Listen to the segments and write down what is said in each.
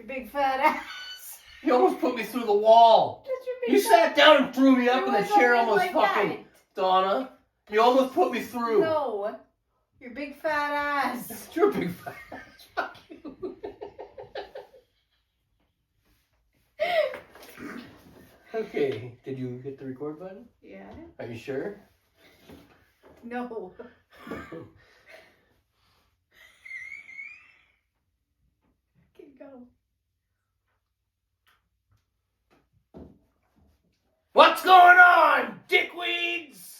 Your big fat ass. You almost put me through the wall. That's your big You fat sat down and threw me up It in the was chair always almost like fucking... that. Donna, you almost put me through. No. Your big fat ass. You're a big fat ass. Fuck you. Okay, did you hit the record button? Yeah. Are you sure? No. Okay, go. What's going on, dickweeds?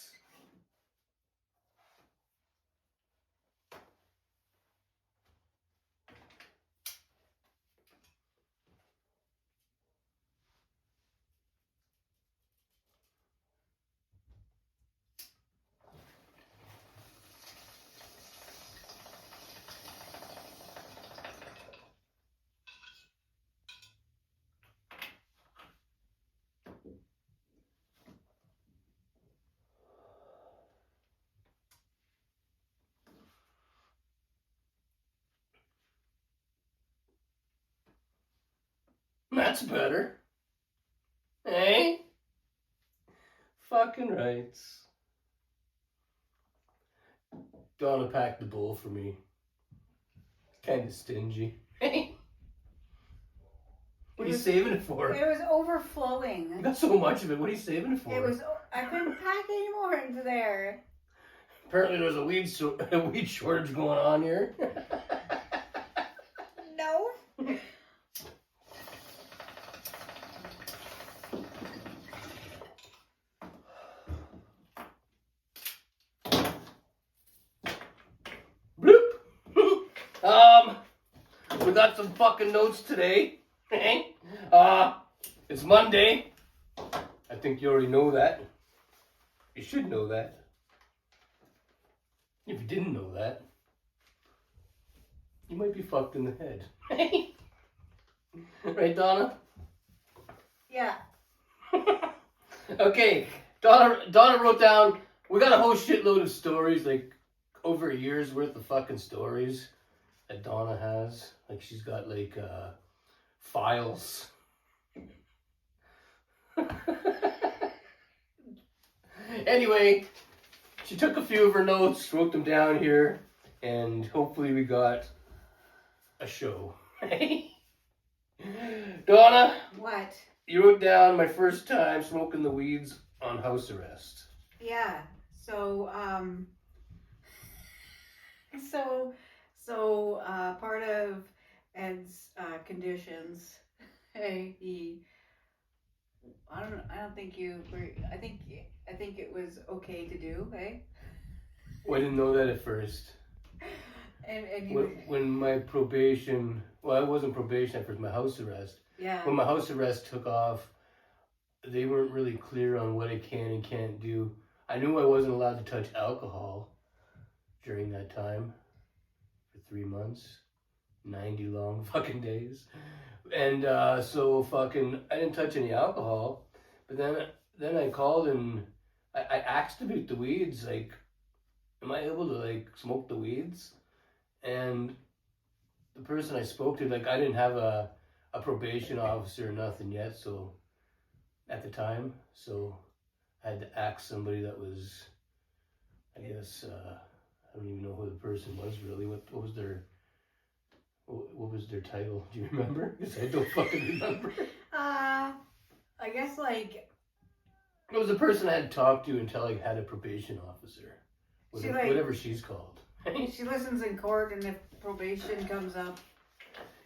That's better. Hey? Fucking rights. Donna packed the bowl for me. Kind of stingy. Hey? What are you saving it for? It was overflowing. You got so much of it. What are you saving it for? I couldn't pack any more into there. Apparently there was a weed shortage going on here. No. Bloop. We got some fucking notes today. It's Monday. I think you already know that. You should know that. If you didn't know that, you might be fucked in the head. Right, Donna? Yeah. Okay, Donna wrote down, we got a whole shitload of stories, like over a year's worth of fucking stories that Donna has. Like she's got like files. Anyway, she took a few of her notes, wrote them down here, and hopefully we got a show. Donna? What? You wrote down my first time smoking the weeds on house arrest. Yeah. So, part of Ed's conditions, I think it was okay to do, hey? Well, I didn't know that at first. And you, when my probation, well, it wasn't probation at first, my house arrest. yeah. When my house arrest took off, they weren't really clear on what I can and can't do. I knew I wasn't allowed to touch alcohol during that time for 3 months, 90 long fucking days. And so fucking, I didn't touch any alcohol. But then I called and I asked about the weeds, like, am I able to like smoke the weeds? And the person I spoke to, like, I didn't have a probation officer or nothing yet, so at the time, so I had to ask somebody that was, I guess, I don't even know who the person was really. What was their title? Do you remember? Because I don't fucking remember. I guess like It was the person I had to talk to until I had a probation officer, whatever she's called. she listens in court, and if probation comes up,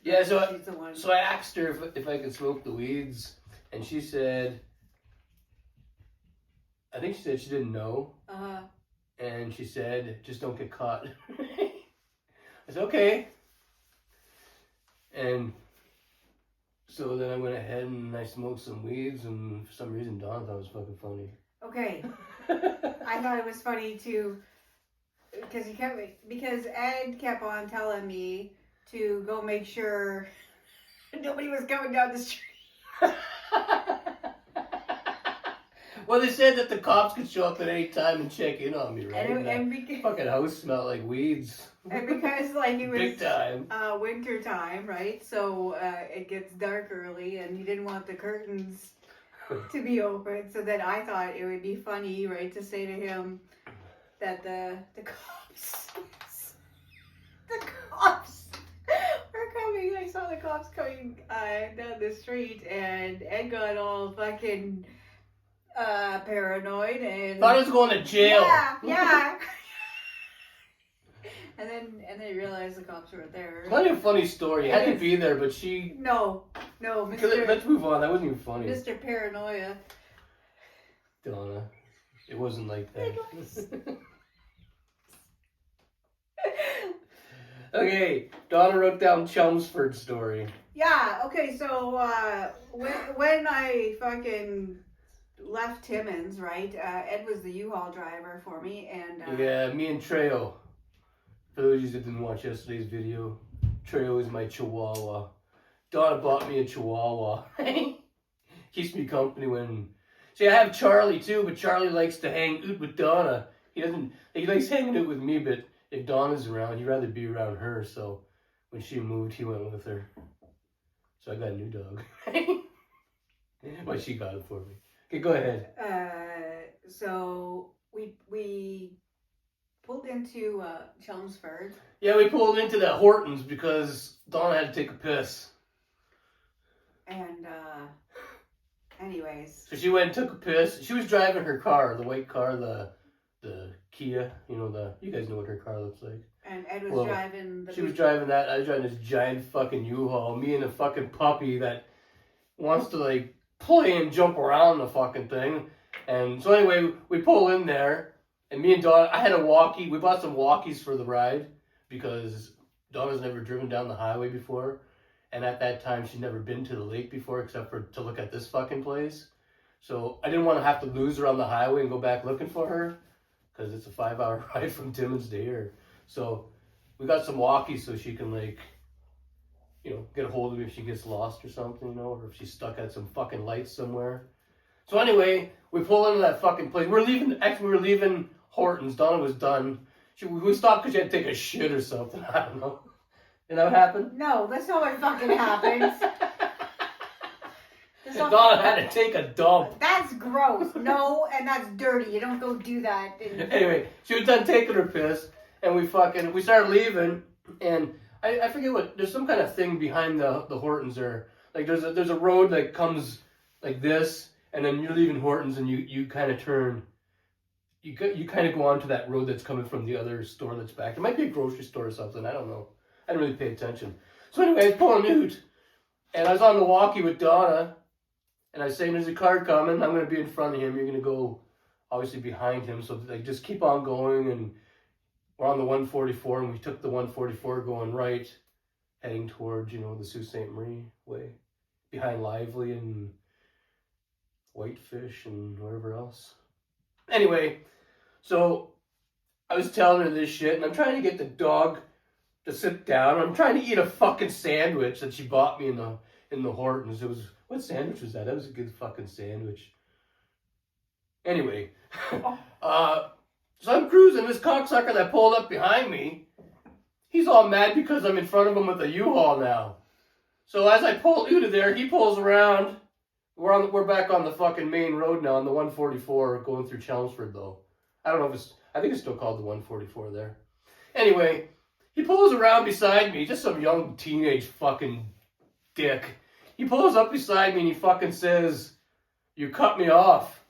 Yeah, so she's the one. I asked her if I could smoke the weeds, and she said, I think she said she didn't know. And she said, just don't get caught. I said, okay. And so then I went ahead and I smoked some weeds, and for some reason Dawn thought it was fucking funny. Okay. I thought it was funny too, because Ed kept on telling me to go make sure nobody was coming down the street. Well, they said that the cops could show up at any time and check in on me, right? And fucking house smelled like weeds. And because like it Big was time. winter time, right? So it gets dark early, and you didn't want the curtains to be open. So then I thought it would be funny, right, to say to him that the cops, the cops were coming. I saw the cops coming down the street, and Ed got all fucking paranoid and Thought I was going to jail. Yeah. And then he realized the cops weren't there. Plenty of funny story. You had to be there, but she. No, Mr. Let's move on. That wasn't even funny. Mr. Paranoia. Donna, it wasn't like that. Okay, Donna wrote down Chelmsford story. Yeah. Okay. So when I fucking left Timmins, right? Ed was the U-Haul driver for me, and Yeah, me and Trejo. For those of you that didn't watch yesterday's video, Trejo is my Chihuahua. Donna bought me a Chihuahua. Keeps me company when. See, I have Charlie too, but Charlie likes to hang out with Donna. He likes hanging out with me, but if Donna's around, he'd rather be around her. So when she moved, he went with her. So I got a new dog. But she got it for me. Okay, go ahead. So we pulled into Chelmsford. Yeah, we pulled into the Hortons because Donna had to take a piss. And anyways. So she went and took a piss. She was driving her car, the white car, the Kia. You guys know what her car looks like. And Ed was driving She was driving that. I was driving this giant fucking U-Haul. Me and a fucking puppy that wants to like play and jump around the fucking thing. And so anyway, we pull in there. And me and Donna, I had a walkie. We bought some walkies for the ride because Donna's never driven down the highway before. And at that time, she'd never been to the lake before except for to look at this fucking place. So I didn't want to have to lose her on the highway and go back looking for her because it's a 5-hour ride from Timmins to here. So we got some walkies so she can get a hold of me if she gets lost or something, or if she's stuck at some fucking lights somewhere. So anyway, we pull into that fucking place. We were leaving Hortons. Donna was done. We stopped because she had to take a shit or something. I don't know. Did that happen? No, that's not what fucking happens. Donna had to take a dump. That's gross. No, and that's dirty. You don't go do that. Anyway, she was done taking her piss, and we started leaving, and I forget what. There's some kind of thing behind the Hortons there. Like there's a road that comes like this. And then you're leaving Hortons, and you kind of turn. You kind of go onto that road that's coming from the other store that's back. It might be a grocery store or something. I don't know. I didn't really pay attention. So anyway, I was pulling out, and I was on the walkie with Donna, and I was saying, "There's a car coming. I'm going to be in front of him. You're going to go, obviously behind him. So like just keep on going." And we're on the 144, and we took the 144 going right, heading towards the Sault Ste. Marie way, behind Lively and Whitefish and whatever else. Anyway, so I was telling her this shit, and I'm trying to get the dog to sit down. I'm trying to eat a fucking sandwich that she bought me in the Hortons. What sandwich was that? That was a good fucking sandwich. Anyway, so I'm cruising. This cocksucker that pulled up behind me, he's all mad because I'm in front of him with a U-Haul now. So as I pull out of there, he pulls around. We're back on the fucking main road now on the 144 going through Chelmsford though. I don't know I think it's still called the 144 there. Anyway, he pulls around beside me, just some young teenage fucking dick. He pulls up beside me and he fucking says, "You cut me off."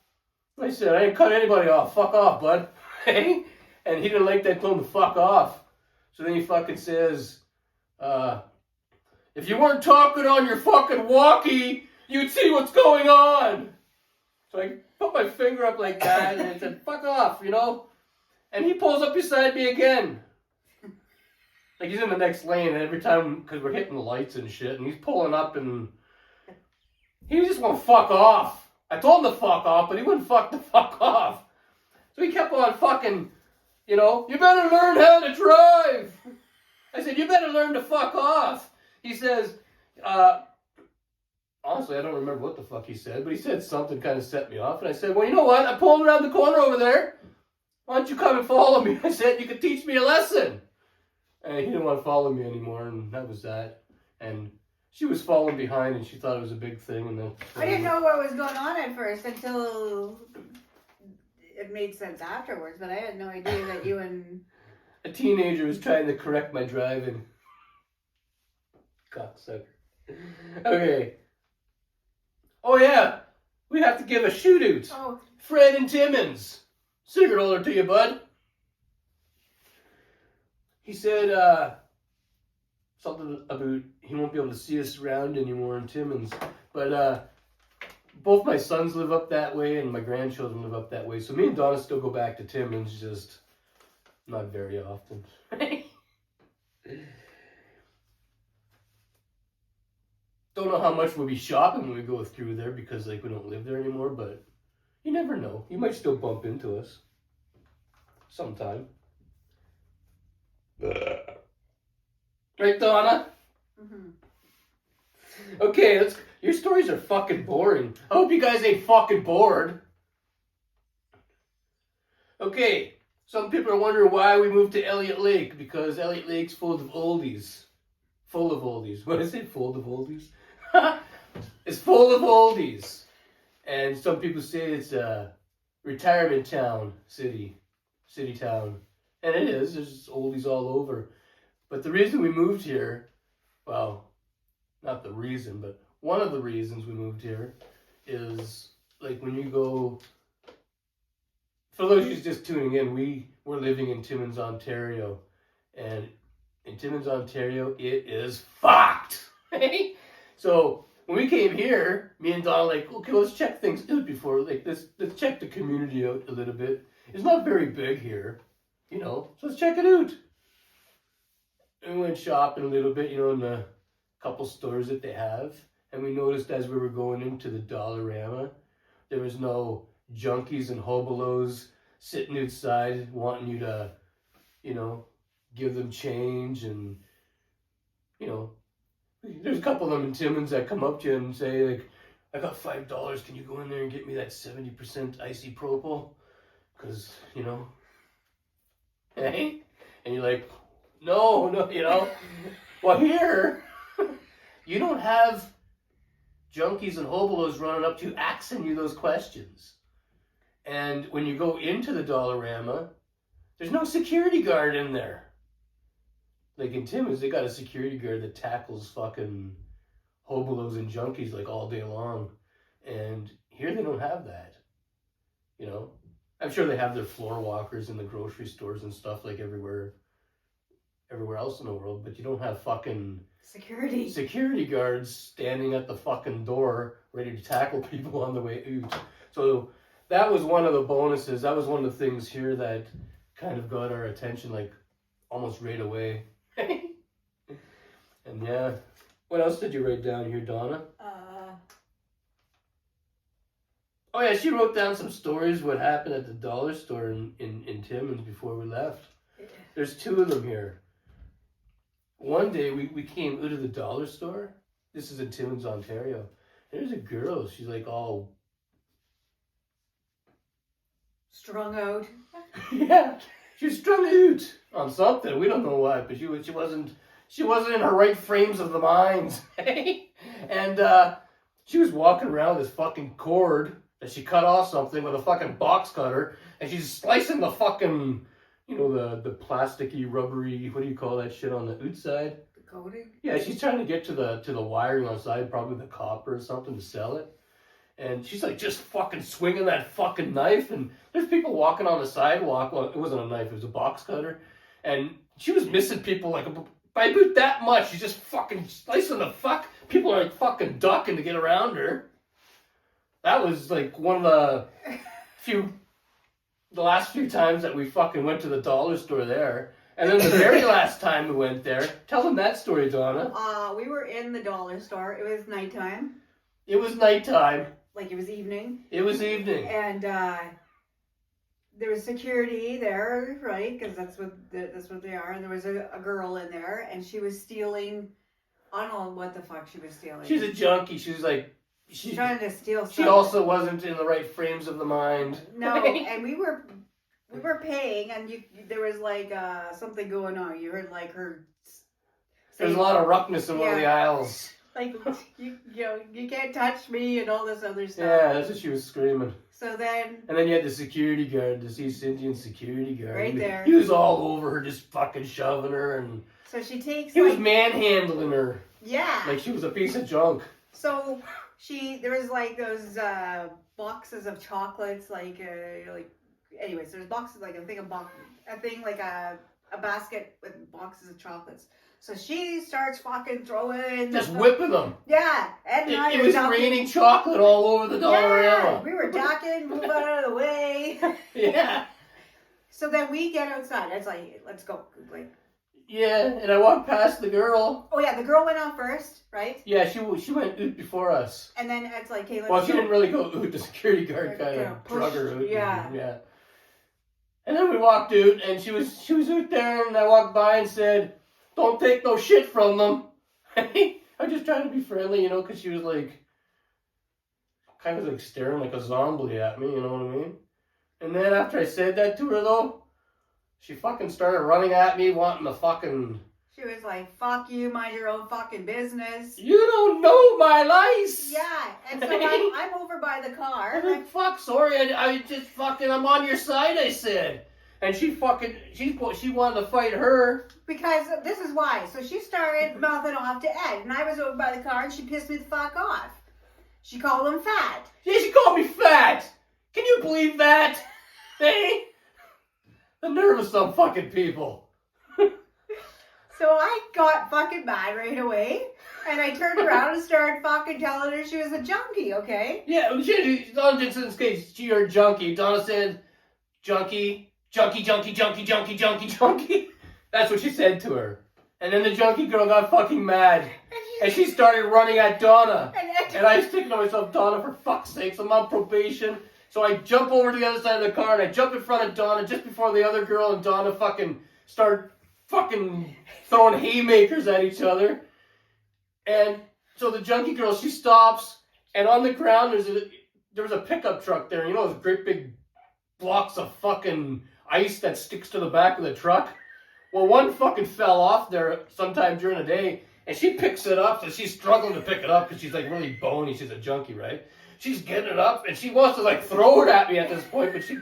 I said, "I didn't cut anybody off. Fuck off, bud." And he didn't like that, I told him to fuck off. So then he fucking says, "If you weren't talking on your fucking walkie, you'd see what's going on." So I put my finger up like that and I said, "Fuck off," And he pulls up beside me again. Like he's in the next lane, and every time, because we're hitting the lights and shit, and he's pulling up and he just won't fuck off. I told him to fuck off, but he wouldn't fuck the fuck off. So he kept on fucking, "You better learn how to drive." I said, "You better learn to fuck off." He says, honestly, I don't remember what the fuck he said, but he said something kind of set me off. And I said, "Well, you know what? I'm pulling around the corner over there. Why don't you come and follow me?" I said, "You could teach me a lesson." And he didn't want to follow me anymore, and that was that. And she was falling behind, and she thought it was a big thing, and then... I didn't know what was going on at first until it made sense afterwards, but I had no idea that you and... A teenager was trying to correct my driving. Cocksucker. Okay. Oh yeah, we have to give a shoot-out. Oh. Fred and Timmons. Cigarette holder to you, bud. He said something about he won't be able to see us around anymore in Timmins. But both my sons live up that way and my grandchildren live up that way. So me and Donna still go back to Timmins, just not very often. Don't know how much we'll be shopping when we go through there because like we don't live there anymore, but you never know. You might still bump into us sometime. Right, Donna? Mm-hmm. Okay, your stories are fucking boring. I hope you guys ain't fucking bored. Okay, some people are wondering why we moved to Elliot Lake, because Elliot Lake's full of oldies. Full of oldies. What is it? Full of oldies? It's full of oldies. And some people say it's a retirement town, city town. And it is. There's oldies all over. But the reason we moved here, well, not the reason, but one of the reasons we moved here is, like, when you go... For those who's just tuning in, we're living in Timmins, Ontario. And in Timmins, Ontario, it is fucked! So, when we came here, me and Donna like, okay, let's check things out before, like, let's check the community out a little bit. It's not very big here, you know, so let's check it out. And we went shopping a little bit, you know, in the couple stores that they have. And we noticed as we were going into the Dollarama, there was no junkies and hobolos sitting outside wanting you to, you know, give them change. And, you know, there's a couple of them in Timmins that come up to you and say, like, I got $5, can you go in there and get me that 70% isopropyl? Because, you know, hey? And you're like, no, you know. Well, here, you don't have junkies and hobolos running up to you asking you those questions. And when you go into the Dollarama, there's no security guard in there. Like in Timmins, they got a security guard that tackles fucking hobolos and junkies like all day long. And here they don't have that. You know? I'm sure they have their floor walkers in the grocery stores and stuff like everywhere else in the world, but you don't have fucking security guards standing at the fucking door ready to tackle people on the way out. So that was one of the bonuses. That was one of the things here that kind of got our attention like almost right away. And yeah, what else did you write down here, Donna? Oh yeah, she wrote down some stories what happened at the dollar store in Timmins before we left. There's two of them here. One day we came out of the dollar store. This is in Timmins, Ontario. There's a girl. She's like all strung out. Yeah, she was strung out on something. We don't know what, but she wasn't in her right frames of the mind. And she was walking around with this fucking cord that she cut off something with a fucking box cutter, and she's slicing the fucking, you know, the plasticky, rubbery, what do you call that shit on the outside? The coating? Yeah, she's trying to get to the wiring on the side, probably the copper or something to sell it. And she's like just fucking swinging that fucking knife, and there's people walking on the sidewalk. Well, it wasn't a knife, it was a box cutter. And she was missing people like by about that much. She's just fucking slicing the fuck. People are like fucking ducking to get around her. That was like one of the last few times that we fucking went to the dollar store there. And then the very last time we went there, tell them that story, Donna. We were in the dollar store. It was nighttime. It was nighttime. Like it was evening. It was evening. And there was security there, right? Because that's what they are. And there was a girl in there, and she was stealing. I don't know what the fuck she was stealing. She's a junkie. She was like. She's trying to steal something. She also wasn't in the right frames of the mind. No, and we were we were paying, and there was like something going on. You heard like her. There's a lot of roughness in one of the aisles. Like you know, you can't touch me and all this other stuff. Yeah, that's what she was screaming. So then. And then you had the security guard, this East Indian security guard. Right there. He was all over her, just fucking shoving her, and. So she takes. He was manhandling her. Yeah. Like she was a piece of junk. So there was like those boxes of chocolates, anyways, there's boxes like a thing like a basket with boxes of chocolates. So she starts fucking throwing. Just whipping them. Yeah. And it was raining chocolate all over the Dollarama. Yeah, we were ducking, move out of the way. Yeah. So then we get outside. It's like, let's go. Like. Yeah, and I walked past the girl. Oh yeah, the girl went on first, right? Yeah, she went out before us. And then it's like, hey, let's well, she didn't really go out. The security guard kind of drug her out. Yeah. Yeah. And then we walked out, and she was out there, and I walked by and said, "Don't take no shit from them." I was just trying to be friendly, you know, because she was like, kind of like staring like a zombie at me, you know what I mean? And then after I said that to her, though, she fucking started running at me, wanting to fucking... She was like, fuck you, mind your own fucking business. You don't know my lice! Yeah, and so I'm over by the car. I'm like, fuck, sorry, I'm on your side, I said. And she wanted to fight her. Because this is why. So she started mouthing off to Ed, and I was over by the car, and she pissed me the fuck off. She called him fat. Yeah, she called me fat! Can you believe that? Hey? The nerve of some fucking people. So I got fucking mad right away, and I turned around and started fucking telling her she was a junkie, okay? Yeah, Donna did in this case, she heard junkie. Donna said, junkie. That's what she said to her. And then the junkie girl got fucking mad. And she started running at Donna. And I was thinking to myself, Donna, for fuck's sakes, I'm on probation. So I jump over to the other side of the car, and I jump in front of Donna just before the other girl and Donna fucking start fucking throwing haymakers at each other. And so the junkie girl, she stops, and on the ground there was a pickup truck there. You know those great big blocks of fucking ice that sticks to the back of the truck? Well, one fucking fell off there sometime during the day, and she picks it up, so she's struggling to pick it up because she's like really bony. She's a junkie, right? She's getting it up, and she wants to like throw it at me at this point, but she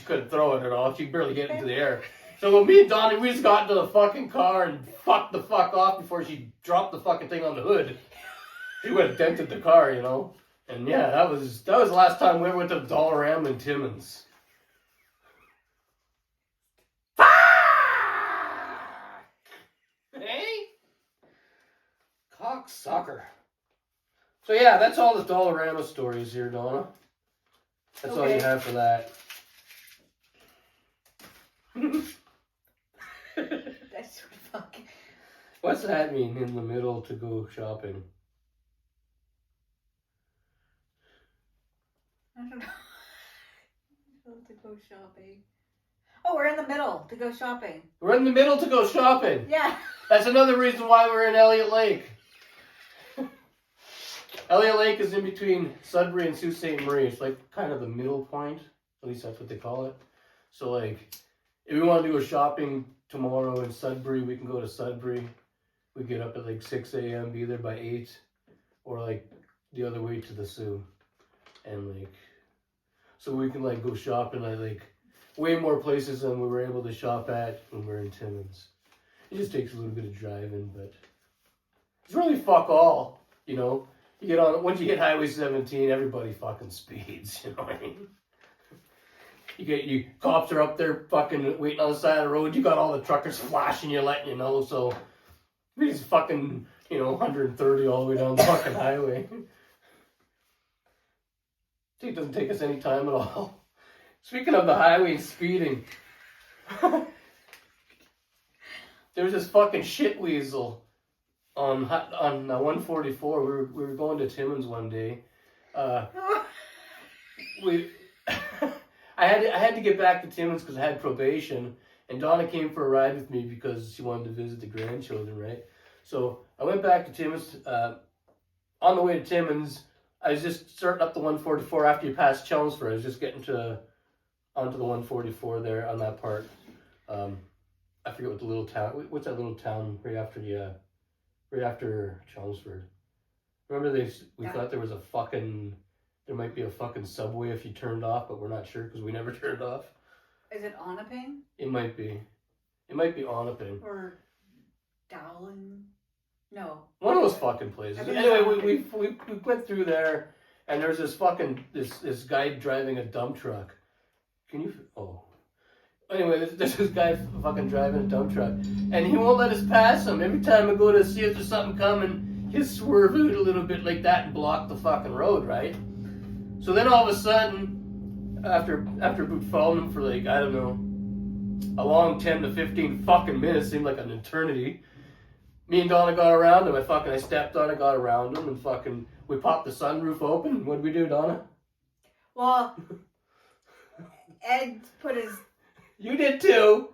couldn't throw it at all. She could barely get into the air. So when me and Donnie, we just got into the fucking car and fucked the fuck off before she dropped the fucking thing on the hood. She would have dented the car, you know. And yeah, that was the last time we went to Dollarama in Timmins. Hey? Cocksucker. So yeah, that's all the Dollarama stories here, Donna. That's all you have for that. That's fucking... What's that mean, in the middle to go shopping? I don't know. To go shopping. Oh, we're in the middle to go shopping. We're in the middle to go shopping. Yeah. That's another reason why we're in Elliot Lake. Elliot Lake is in between Sudbury and Sault Ste. Marie. It's like kind of the middle point. At least that's what they call it. So like, if we want to do a shopping tomorrow in Sudbury, we can go to Sudbury. We get up at like 6 a.m., be there by 8. Or like the other way to the Sioux. And like, so we can like go shopping at like way more places than we were able to shop at when we were in Timmins. It just takes a little bit of driving, but it's really fuck all, you know. You get on, once you hit Highway 17, everybody fucking speeds, you know what I mean? You cops are up there fucking waiting on the side of the road, you got all the truckers flashing you, letting you know, so we just fucking, 130 all the way down the fucking highway. It doesn't take us any time at all. Speaking of the highway and speeding, there was this fucking shit weasel on 144. We were going to Timmins one day. I had to get back to Timmins because I had probation, and Donna came for a ride with me because she wanted to visit the grandchildren, right? So I went back to Timmins. On the way to Timmins, I was just starting up the 144 after you pass Chelmsford. I was just getting to onto the 144 there on that part. I forget what the little town. What's that little town right after Chelmsford? Remember we thought there was there might be a fucking subway if you turned off, but we're not sure because we never turned off. Is it Onaping? It might be. It might be Onaping. Or Dowling? No. One of those fucking places. Anyway, we went through there, and there's this fucking this guy driving a dump truck. Anyway, there's this guy fucking driving a dump truck, and he won't let us pass him. Every time I go to see if there's something coming, he'll swerve out a little bit like that and block the fucking road, right? So then all of a sudden, after we'd followed him for like, I don't know, a long 10 to 15 fucking minutes, seemed like an eternity. Me and Donna got around him. I stepped on it, got around him, and fucking, we popped the sunroof open. What'd we do, Donna? Well, Ed put his... You did too.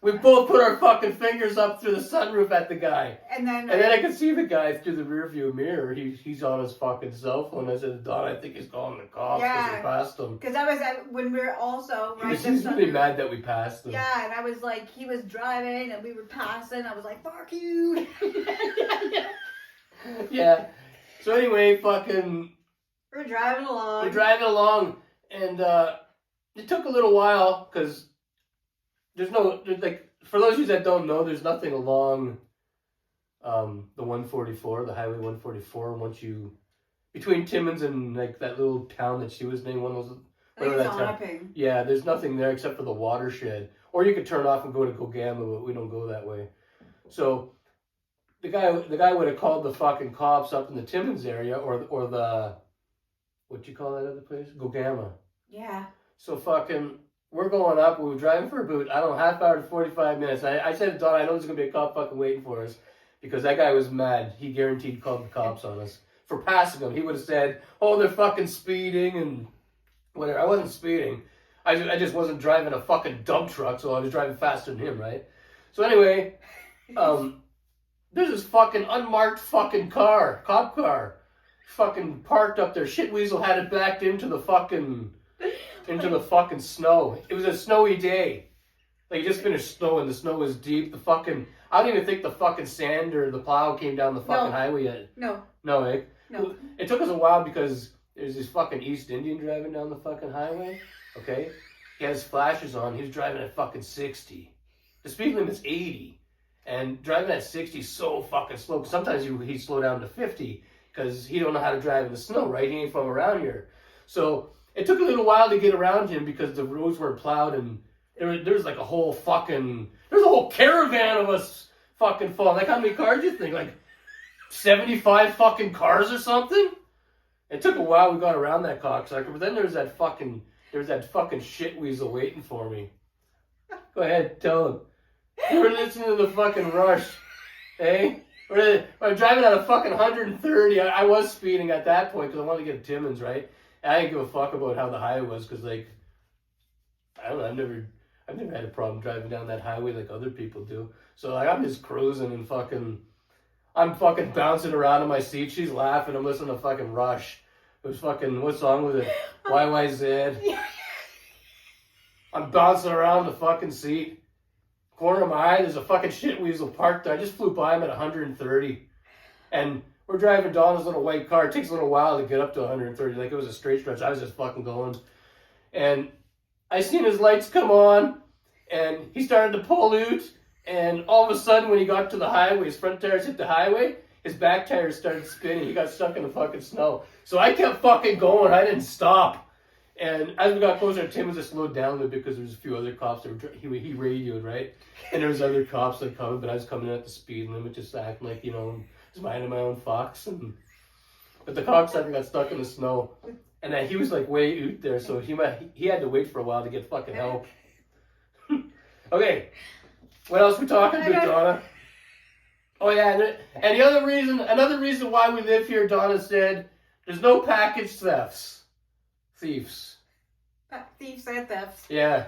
We both put our fucking fingers up through the sunroof at the guy. And then I could see the guy through the rearview mirror. He's on his fucking cell phone. I said, Donna, I think he's calling the cops because we passed him. Because that was when we were also... He was really mad that we passed him. Yeah, and I was like, he was driving and we were passing. I was like, fuck you. Yeah. So anyway, fucking... We're driving along. And it took a little while because for those of you that don't know, there's nothing along the 144, the Highway 144, between Timmins and like that little town that she was named, one of those. I think it's Onaping. Yeah, there's nothing there except for the watershed. Or you could turn off and go to Gogama, but we don't go that way. So the guy would have called the fucking cops up in the Timmins area or the, what you call that other place? Gogama. Yeah. So fucking, we're going up. We were driving for about, I don't know, half hour to 45 minutes. I said to Don, I know there's going to be a cop fucking waiting for us because that guy was mad. He guaranteed called the cops on us for passing him. He would have said, oh, they're fucking speeding and whatever. I wasn't speeding. I just wasn't driving a fucking dump truck, so I was driving faster than him, right? So anyway, there's this fucking unmarked fucking cop car, fucking parked up there. Shit Weasel had it backed into the fucking snow. It was a snowy day. Like, you just finished snowing. The snow was deep. I don't even think the fucking sand or the plow came down the fucking highway yet. No. No, eh? No. It took us a while because there's this fucking East Indian driving down the fucking highway. Okay? He had his flashers on. He was driving at fucking 60. The speed limit's 80. And driving at 60 is so fucking slow. Sometimes he'd slow down to 50 because he don't know how to drive in the snow, right? He ain't from around here. So it took a little while to get around him because the roads weren't plowed and there's like a whole caravan of us fucking falling. Like, how many cars do you think? Like 75 fucking cars or something? It took a while. We got around that cocksucker, but then there was that fucking shit weasel waiting for me. Go ahead, tell him. You were listening to the fucking Rush, eh? We're driving at a fucking 130. I was speeding at that point because I wanted to get to Timmins, right? I didn't give a fuck about how the highway was because, like, I don't know, I've never had a problem driving down that highway like other people do. So, like, I'm just cruising and I'm fucking bouncing around in my seat. She's laughing. I'm listening to fucking Rush. It was fucking, what song was it? YYZ. I'm bouncing around the fucking seat. Corner of my eye, there's a fucking shit weasel parked there. I just flew by him at 130. And we're driving Donna's little white car. It takes a little while to get up to 130. Like, it was a straight stretch. I was just fucking going. And I seen his lights come on. And he started to pull out. And all of a sudden, when he got to the highway, his front tires hit the highway. His back tires started spinning. He got stuck in the fucking snow. So I kept fucking going. I didn't stop. And as we got closer to Timmins, I slowed down a little bit because there was a few other cops that he radioed, right? And there was other cops that coming, but I was coming at the speed limit, just acting like, just minding my own fox. But the cocksucker got stuck in the snow, and he was like way out there, so he had to wait for a while to get fucking help. Okay, what else we talking about, Donna? Oh yeah, and another reason why we live here, Donna said, there's no package thieves. Thieves and thefts. Yeah.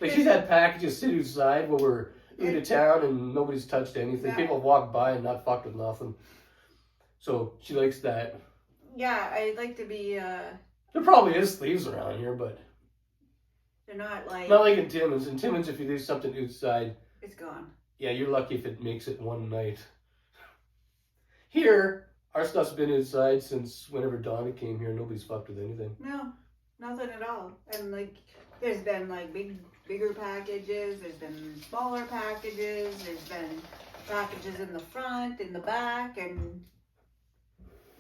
Like, she's had packages sit outside while we're out of town and nobody's touched anything. Yeah. People walk by and not fucked with nothing. So she likes that. Yeah, I like to be There probably is thieves around here, but They're not like, not like in Timmins. In Timmins, if you leave something outside, it's gone. yeah, you're lucky if it makes it one night. Here, our stuff's been inside since whenever Donna came here. Nobody's fucked with anything. No, nothing at all. And like, there's been like bigger packages. There's been smaller packages. There's been packages in the front, in the back, and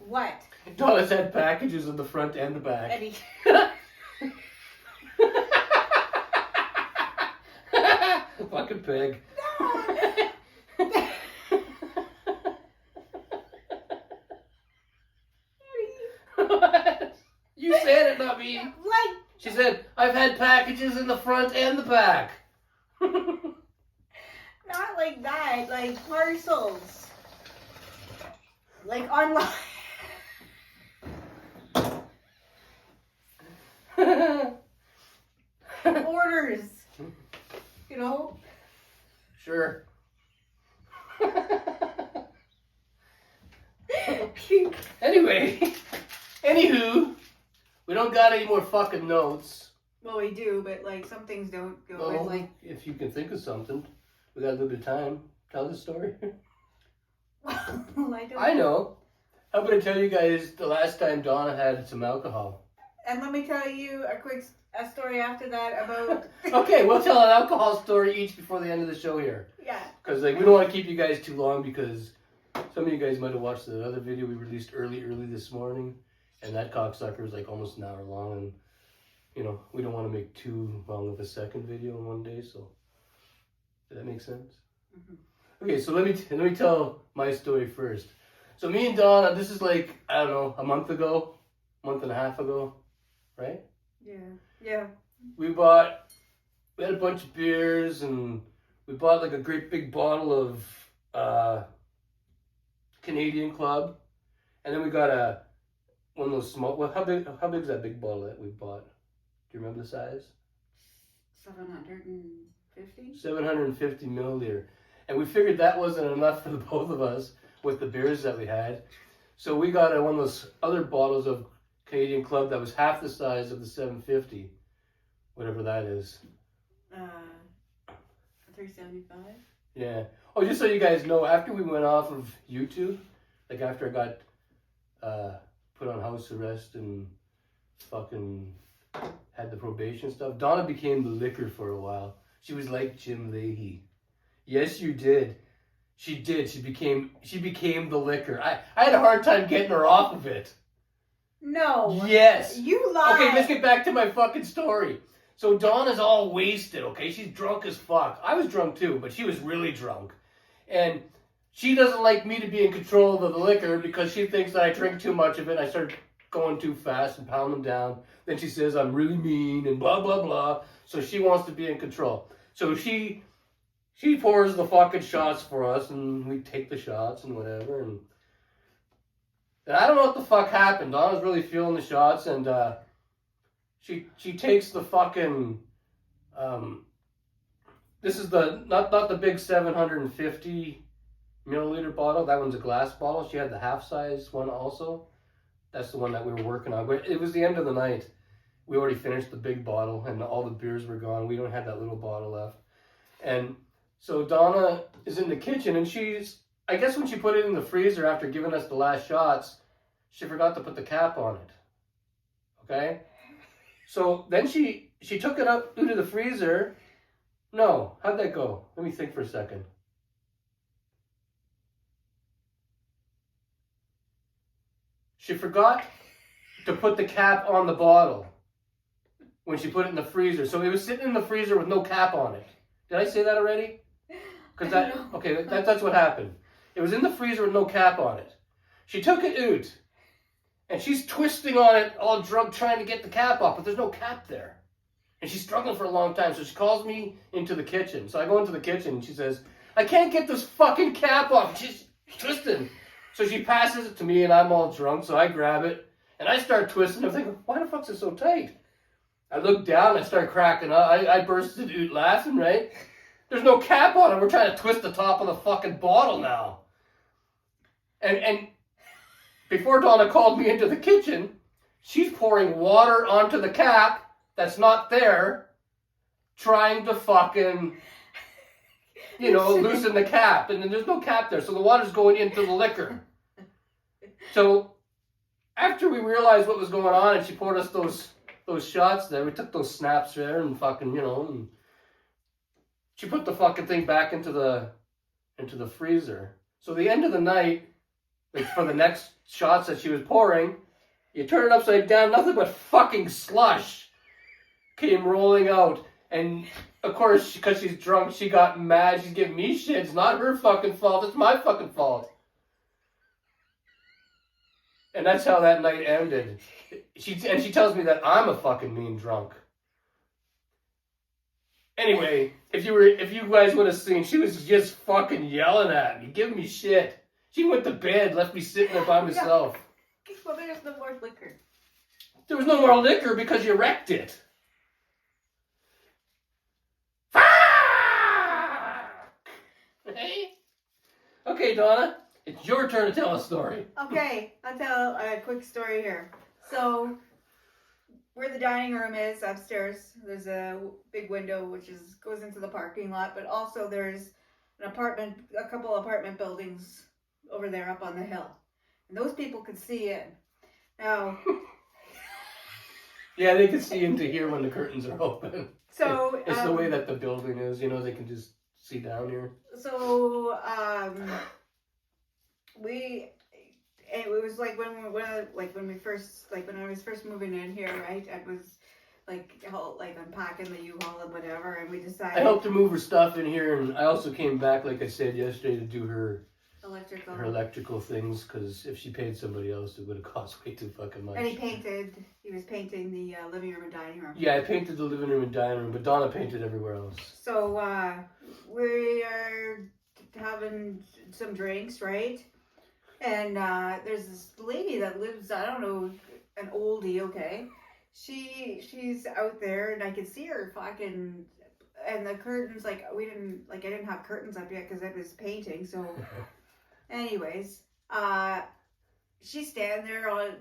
what? Donna's had packages in the front and the back. And he, Fucking pig. You said it, not me. like, She said, I've had packages in the front and the back. not like that. Like parcels. Like online. Orders. You know? Sure. Anyway, anywho, we don't got any more fucking notes. Well, we do, but like some things don't go Well, with like. if you can think of something, we got a little bit of time. Tell the story. I know. How about I tell you guys the last time Donna had some alcohol? And let me tell you a story after that about. Okay, we'll tell an alcohol story each before the end of the show here. Yeah. Because like we don't want to keep you guys too long because some of you guys might have watched the other video we released early this morning, and that cocksucker is like almost an hour long, and you know we don't want to make too long of a second video in one day. So, does that make sense? Mm-hmm. Okay, so let me tell my story first. So me and Donna, this is like I don't know, a month and a half ago, right? Yeah. Yeah. We had a bunch of beers and we bought like a great big bottle of Canadian Club, and then we got one of those small. Well, how big is that big bottle that we bought? Do you remember the size? 750. 750 milliliter, and we figured that wasn't enough for the both of us with the beers that we had, so we got one of those other bottles of Canadian Club that was half the size of the 750, whatever that is. 375. Yeah. Oh, just so you guys know, after we went off of YouTube, like after I got put on house arrest and fucking had the probation stuff, Donna became the liquor for a while. She was like Jim Leahy. Yes, you did. She did. She became the liquor. I had a hard time getting her off of it. No. Yes. You lied. Okay, let's get back to my fucking story. So Donna's all wasted, okay? She's drunk as fuck. I was drunk too, but she was really drunk. And she doesn't like me to be in control of the liquor because she thinks that I drink too much of it. I start going too fast and pound them down. Then she says I'm really mean and blah, blah, blah. So she wants to be in control. So she pours the fucking shots for us and we take the shots and whatever. And I don't know what the fuck happened. Donna's really feeling the shots and she takes the fucking this is the not the big 750 milliliter bottle. That one's a glass bottle. She had the half size one also. That's the one that we were working on. But it was the end of the night. We already finished the big bottle and all the beers were gone. We don't have that little bottle left. And so Donna is in the kitchen and I guess when she put it in the freezer after giving us the last shots, she forgot to put the cap on it. Okay? So then she took it up into the freezer. No, how'd that go? Let me think for a second. She forgot to put the cap on the bottle when she put it in the freezer. So it was sitting in the freezer with no cap on it. Did I say that already? That's what happened. It was in the freezer with no cap on it. She took it out. And she's twisting on it all drunk trying to get the cap off, but there's no cap there. And she's struggling for a long time, so she calls me into the kitchen. So I go into the kitchen and she says, I can't get this fucking cap off. She's twisting. So she passes it to me and I'm all drunk, so I grab it and I start twisting. I'm thinking, why the fuck's it so tight? I look down and I start cracking up. I bursted out laughing, right? There's no cap on it. We're trying to twist the top of the fucking bottle now. And before Donna called me into the kitchen, She's pouring water onto the cap that's not there, trying to fucking, loosen the cap. And then there's no cap there, so the water's going into the liquor. So after we realized what was going on and she poured us those shots there, we took those snaps there and fucking, and she put the fucking thing back into the freezer. So the end of the night, like for the next shots that she was pouring, you turn it upside down, nothing but fucking slush came rolling out. And of course, because she's drunk, she got mad. She's giving me shit. It's not her fucking fault. It's my fucking fault. And that's how that night ended. She tells me that I'm a fucking mean drunk. Anyway, if you guys would have seen, she was just fucking yelling at me, giving me shit. She went to bed, left me sitting there by myself. Well, there's no more liquor. There was no more liquor because you wrecked it. Hey? Okay, Donna, it's your turn to tell a story. Okay, I'll tell a quick story here. So, where the dining room is upstairs, there's a big window which goes into the parking lot, but also there's a couple apartment buildings over there up on the hill. And those people could see in. Now... Yeah, they can see into here when the curtains are open. So... It's the way that the building is, they can just see down here. So, it was like when I was first moving in here, right? I was like unpacking the U-Haul and whatever, and we decided... I helped her move her stuff in here, and I also came back, like I said yesterday, to do her electrical things, because if she paid somebody else, it would have cost way too fucking much. And he was painting the living room and dining room. Yeah, I painted the living room and dining room, but Donna painted everywhere else. So, we are having some drinks, right? And there's this lady that lives, I don't know, an oldie, okay? She's out there, and I could see her fucking, and the curtains, I didn't have curtains up yet because I was painting, so... Anyways, she's standing there at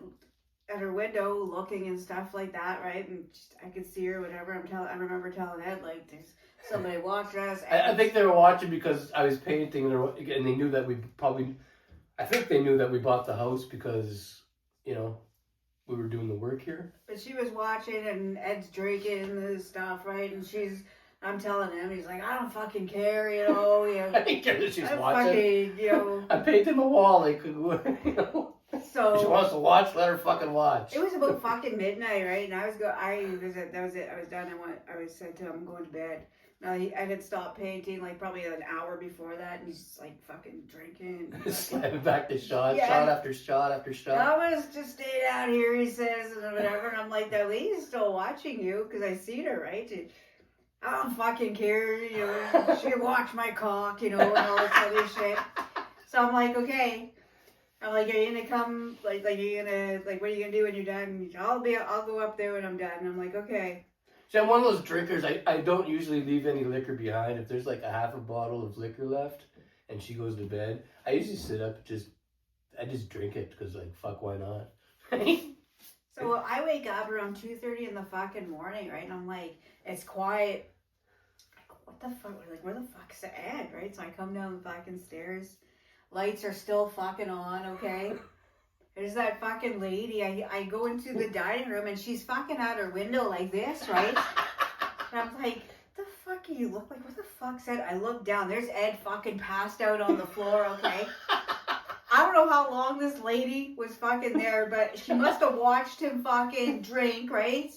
her window looking and stuff like that, right? And I could see her, whatever. I remember telling Ed, like, there's somebody watching us. I think they were watching because I was painting, and they knew that I think they knew that we bought the house because, we were doing the work here. But she was watching, and Ed's drinking and stuff, right? And I'm telling him, he's like, I don't fucking care, I don't care that she's watching. Fucking, I painted the wall, So if she wants to watch, let her fucking watch. It was about fucking midnight, right? And that was it. I was done. I said to him, I'm going to bed. Now I had stopped painting probably an hour before that, and he's just fucking drinking. Slamming back the shot after shot after shot. I was just staying out here, he says, and whatever. And I'm like, that lady's still watching you because I seen her, right? And I don't fucking care, she can watch my cock, and all this other shit. So I'm like, okay. I'm like, are you gonna come? What are you gonna do when you're done? I'll go up there when I'm done. And I'm like, okay. See, I'm one of those drinkers. I don't usually leave any liquor behind. If there's a half a bottle of liquor left, and she goes to bed, I usually sit up I just drink it because fuck, why not? So I wake up around 2:30 in the fucking morning, right? And I'm like, it's quiet. What the fuck? Where the fuck's Ed, right? So I come down the fucking stairs. Lights are still fucking on, okay? There's that fucking lady. I go into the dining room, and she's fucking out her window like this, right? And I'm like, what the fuck do you look like? What the fuck's Ed? I look down. There's Ed fucking passed out on the floor, okay? I don't know how long this lady was fucking there, but she must have watched him fucking drink, right?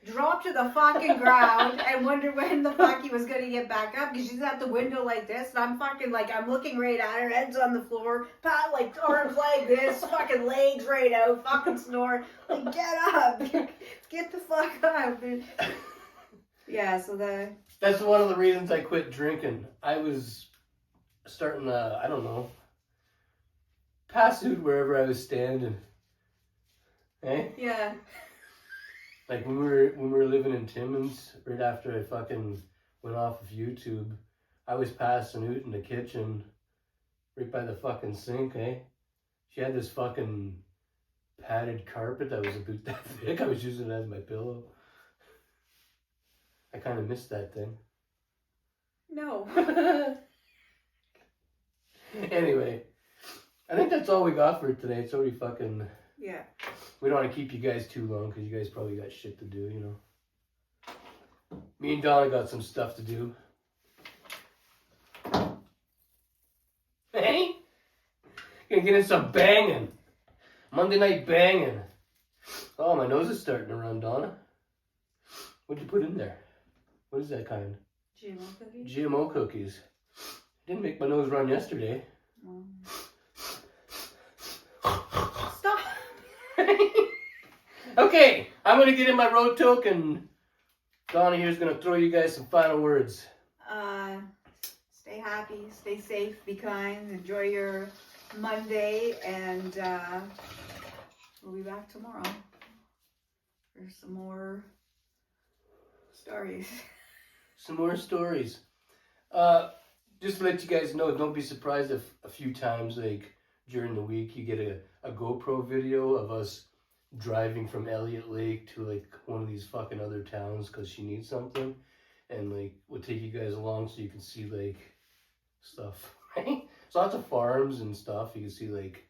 Drop to the fucking ground and wonder when the fuck he was gonna get back up because she's at the window like this, and I'm fucking I'm looking right at her, head's on the floor, arms like this, fucking legs right out, fucking snore, get up, get the fuck up, dude. Yeah, so that's one of the reasons I quit drinking. I was starting to, I don't know, pass out wherever I was standing. Eh? Yeah. When we were living in Timmins, right after I fucking went off of YouTube, I was passing out in the kitchen, right by the fucking sink, eh? She had this fucking padded carpet that was about that thick. I was using it as my pillow. I kind of missed that thing. No. Anyway, I think that's all we got for today. It's already fucking... Yeah. We don't want to keep you guys too long because you guys probably got shit to do, you know. Me and Donna got some stuff to do. Hey? Gonna get in some banging. Monday night banging. Oh, my nose is starting to run, Donna. What'd you put in there? What is that kind? GMO cookies? GMO cookies. Didn't make my nose run yesterday. Stop! Okay, I'm gonna get in my road token. Donna here's gonna throw you guys some final words. Stay happy, stay safe, be kind, enjoy your Monday, and we'll be back tomorrow for some more stories. Some more stories. Just to let you guys know, don't be surprised if a few times, like during the week, you get a GoPro video of us driving from Elliot Lake to like one of these fucking other towns because she needs something, and like we'll take you guys along so you can see like stuff. Right? So lots of farms and stuff. You can see like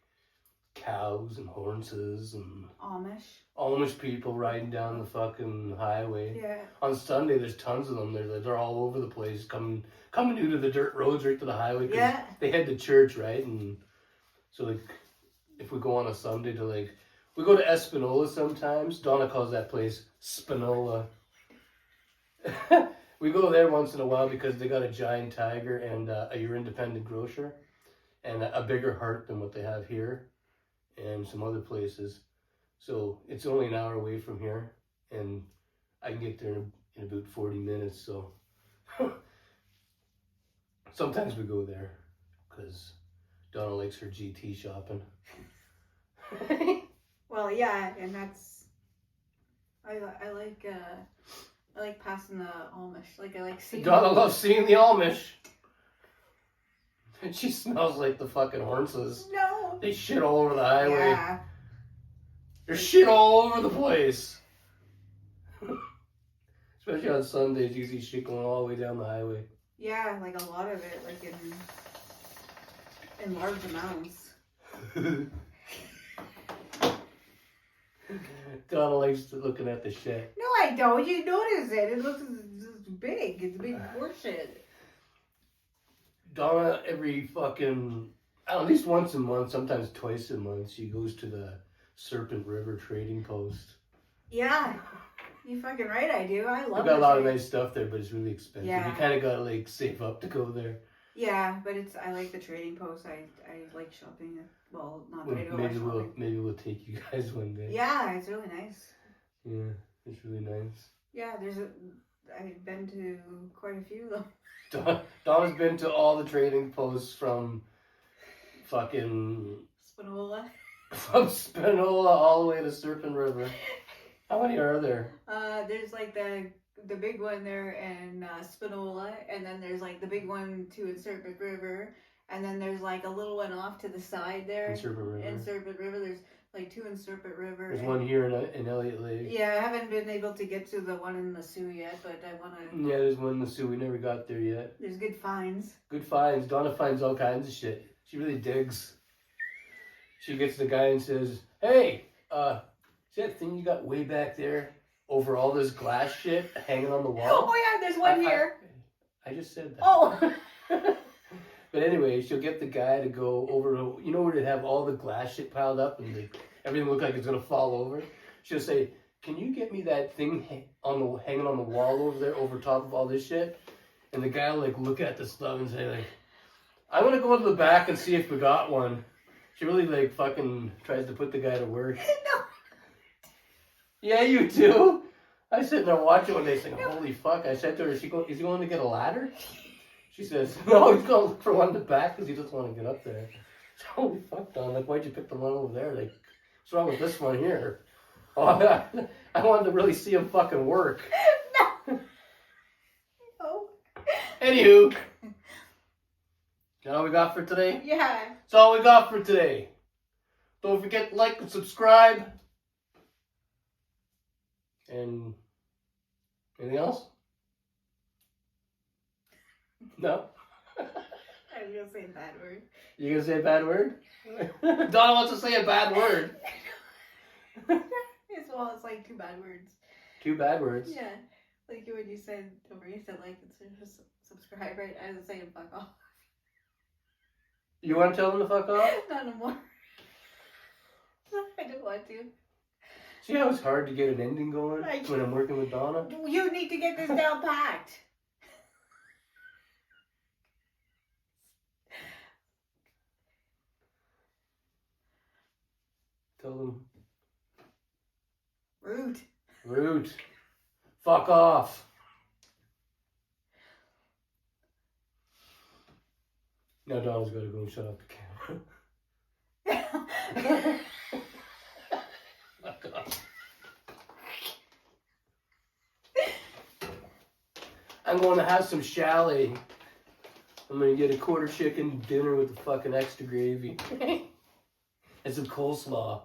cows and horses and Amish people riding down the fucking highway. Yeah. On Sunday, there's tons of them. They're all over the place, coming due to the dirt roads right to the highway. Yeah. They head to church, right? And so like, if we go on a Sunday to like, we go to Espanola sometimes. Donna calls that place Spinola. We go there once in a while because they got a giant tiger and your independent grocer, and a bigger heart than what they have here, and some other places. So it's only an hour away from here, and I can get there in about 40 minutes. So sometimes we go there because Donna likes her GT shopping. Well, yeah, and that's I like passing the Amish. Like I like seeing. Donna loves seeing the Amish. She smells like the fucking horses. No. They shit all over the highway. Yeah. There's shit all over the place. Especially on Sundays, you see shit going all the way down the highway. Yeah, like a lot of it, like in large amounts. Donna likes looking at the shit. No, I don't. You notice it. It looks big. It's a big portion. Donna, every fucking, at least once a month, sometimes twice a month, she goes to the Serpent River Trading Post. Yeah, you're fucking right. I do. I love it. We got a lot of nice stuff there, but it's really expensive. Yeah. You kind of gotta like save up to go there. Yeah, but I like the Trading Post. I like shopping. Well, not that I do Maybe we'll take you guys one day. Yeah, it's really nice. Yeah, it's really nice. Yeah, I've been to quite a few of them. Donna's been to all the trading posts from fucking Spinola. From Spinola all the way to Serpent River. How many are there? There's like the big one there in Spinola, and then there's like the big one too in Serpent River, and then there's like a little one off to the side there. In Serpent River. There's like two in Serpent River. There's one here in Elliot Lake. Yeah, I haven't been able to get to the one in the Sioux yet, but I want to. Yeah, there's one in the Sioux. We never got there yet. There's good finds. Good finds. Donna finds all kinds of shit. She really digs. She gets the guy and says, "Hey, see that thing you got way back there over all this glass shit hanging on the wall?" Oh yeah, there's one here. I just said that. Oh. But anyway, she'll get the guy to go over to, you know where they have all the glass shit piled up and everything look like it's gonna fall over. She'll say, "Can you get me that thing hanging on the wall over there, over top of all this shit?" And the guy will like look at the stuff and say like, "I'm gonna go to the back and see if we got one." She really like fucking tries to put the guy to work. No. Yeah, you do. I was sitting there watching one day saying, "Holy fuck!" I said to her, "Is he going to get a ladder?" She says, "No, he's going to look for one in the back because he doesn't want to get up there." So, holy fuck, Don, like, why'd you pick the one over there? Like, what's wrong with this one here? Oh, I wanted to really see him fucking work. No. Oh. Anywho, that all we got for today? Yeah. That's all we got for today. Don't forget to like and subscribe. And anything else? No? I was gonna say a bad word. You gonna say a bad word? Donna wants to say a bad word. It's like two bad words. Two bad words? Yeah. Like when you said, don't forget to like and subscribe, right? I was saying fuck off. You want to tell them to fuck off? Not no more. I don't want to. See how it's hard to get an ending going I when I'm working with Donna? You need to get this down packed. Tell them. Rude. Fuck off. Now Donna's got to go and shut off the camera. Fuck off. I'm going to have some chalet. I'm going to get a quarter chicken dinner with the fucking extra gravy. And some coleslaw.